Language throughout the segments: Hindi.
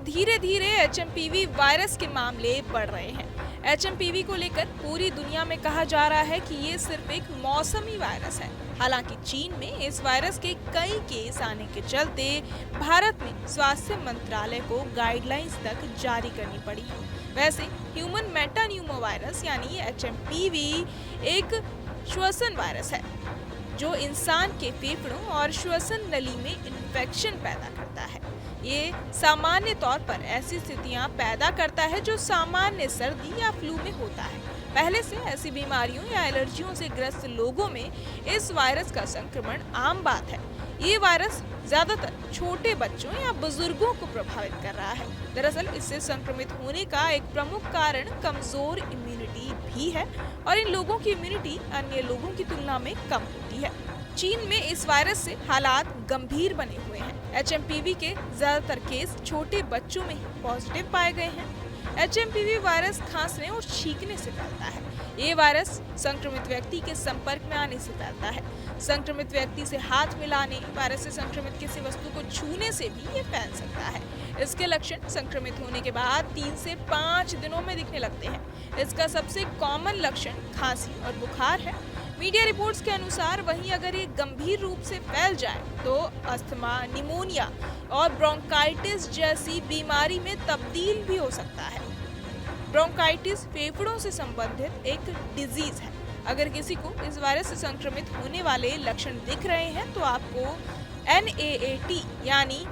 धीरे धीरे एचएमपीवी वायरस के मामले बढ़ रहे हैं। एचएमपीवी को लेकर पूरी दुनिया में कहा जा रहा है कि ये सिर्फ एक मौसमी वायरस है। हालांकि चीन में इस वायरस के कई केस आने के चलते भारत में स्वास्थ्य मंत्रालय को गाइडलाइंस तक जारी करनी पड़ी है। वैसे ह्यूमन मेटान्यूमो वायरस यानी एचएमपीवी एक श्वसन वायरस है जो इंसान के फेफड़ों और श्वसन नली में इन्फेक्शन पैदा करता है। ये सामान्य तौर पर ऐसी स्थितियां पैदा करता है जो सामान्य सर्दी या फ्लू में होता है। पहले से ऐसी बीमारियों या एलर्जियों से ग्रस्त लोगों में इस वायरस का संक्रमण आम बात है। ये वायरस ज्यादातर छोटे बच्चों या बुजुर्गों को प्रभावित कर रहा है। दरअसल इससे संक्रमित होने का एक प्रमुख कारण कमजोर इम्यूनिटी भी है और इन लोगों की इम्यूनिटी अन्य लोगों की तुलना में कम होती है। चीन में इस वायरस से हालात गंभीर बने हुए हैं। एचएमपीवी के ज्यादातर केस छोटे बच्चों में ही पॉजिटिव पाए गए हैं। एचएमपीवी वायरस खांसने और छींकने से फैलता है। ये वायरस संक्रमित व्यक्ति के संपर्क में आने से फैलता है। संक्रमित व्यक्ति से हाथ मिलाने, वायरस से संक्रमित किसी वस्तु को छूने से भी ये फैल सकता है। इसके लक्षण संक्रमित होने के बाद 3 से 5 दिनों में दिखने लगते हैं। इसका सबसे कॉमन लक्षण खांसी और बुखार है। मीडिया रिपोर्ट्स के अनुसार वहीं अगर ये गंभीर रूप से फैल जाए तो अस्थमा, निमोनिया और ब्रोंकाइटिस जैसी बीमारी में तब्दील भी हो सकता है। ब्रोंकाइटिस फेफड़ों से संबंधित एक डिजीज है। अगर किसी को इस वायरस से संक्रमित होने वाले लक्षण दिख रहे हैं तो आपको NAAT यानी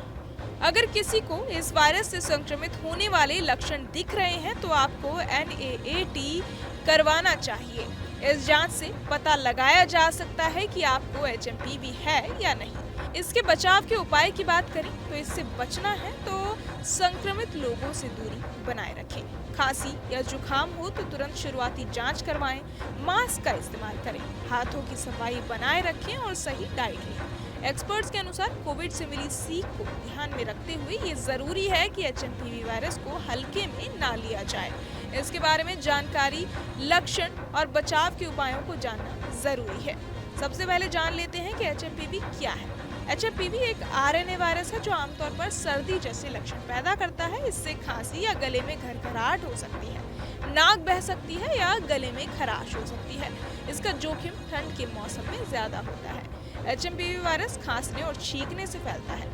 अगर किसी को इस वायरस से संक्रमित होने वाले लक्षण दिख रहे हैं तो आपको NAAT करवाना चाहिए। इस जांच से पता लगाया जा सकता है कि आपको एचएमपीवी है या नहीं। इसके बचाव के उपाय की बात करें तो इससे बचना है तो संक्रमित लोगों से दूरी बनाए रखें। खांसी या जुकाम हो तो तुरंत शुरुआती जांच करवाएं। मास्क का इस्तेमाल करें, हाथों की सफाई बनाए रखें और सही डाइट लें। एक्सपर्ट्स के अनुसार कोविड से मिली सीख को ध्यान में रखते हुए ये जरूरी है कि एचएमपीवी वायरस को हल्के में ना लिया जाए। इसके बारे में जानकारी, लक्षण और बचाव के उपायों को जानना जरूरी है। सबसे पहले जान लेते हैं कि एचएमपीवी क्या है। एचएमपीवी एक आरएनए वायरस है जो आमतौर पर सर्दी जैसे लक्षण पैदा करता है। इससे खांसी या गले में घरघराहट हो सकती है, नाक बह सकती है या गले में खराश हो सकती है। इसका जोखिम ठंड के मौसम में ज्यादा होता है। एचएमपीवी वायरस खांसने और छींकने से फैलता है।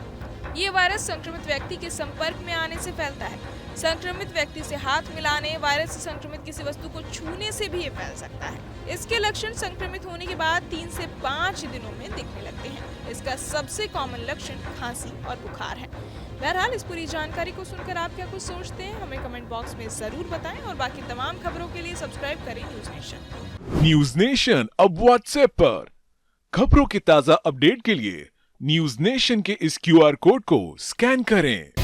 ये वायरस संक्रमित व्यक्ति के संपर्क में आने से फैलता है। संक्रमित व्यक्ति से हाथ मिलाने, वायरस से संक्रमित किसी वस्तु को छूने से भी ये फैल सकता है। इसके लक्षण संक्रमित होने के बाद 3 से 5 दिनों में दिखने लगते हैं। इसका सबसे कॉमन लक्षण खांसी और बुखार है। बहरहाल इस पूरी जानकारी को सुनकर आप क्या कुछ सोचते हैं हमें कमेंट बॉक्स में जरूर बताएं और बाकी तमाम खबरों के लिए सब्सक्राइब करें न्यूज नेशन। न्यूज नेशन अब व्हाट्सएप पर खबरों के ताजा अपडेट के लिए न्यूज नेशन के इस QR कोड को स्कैन करें।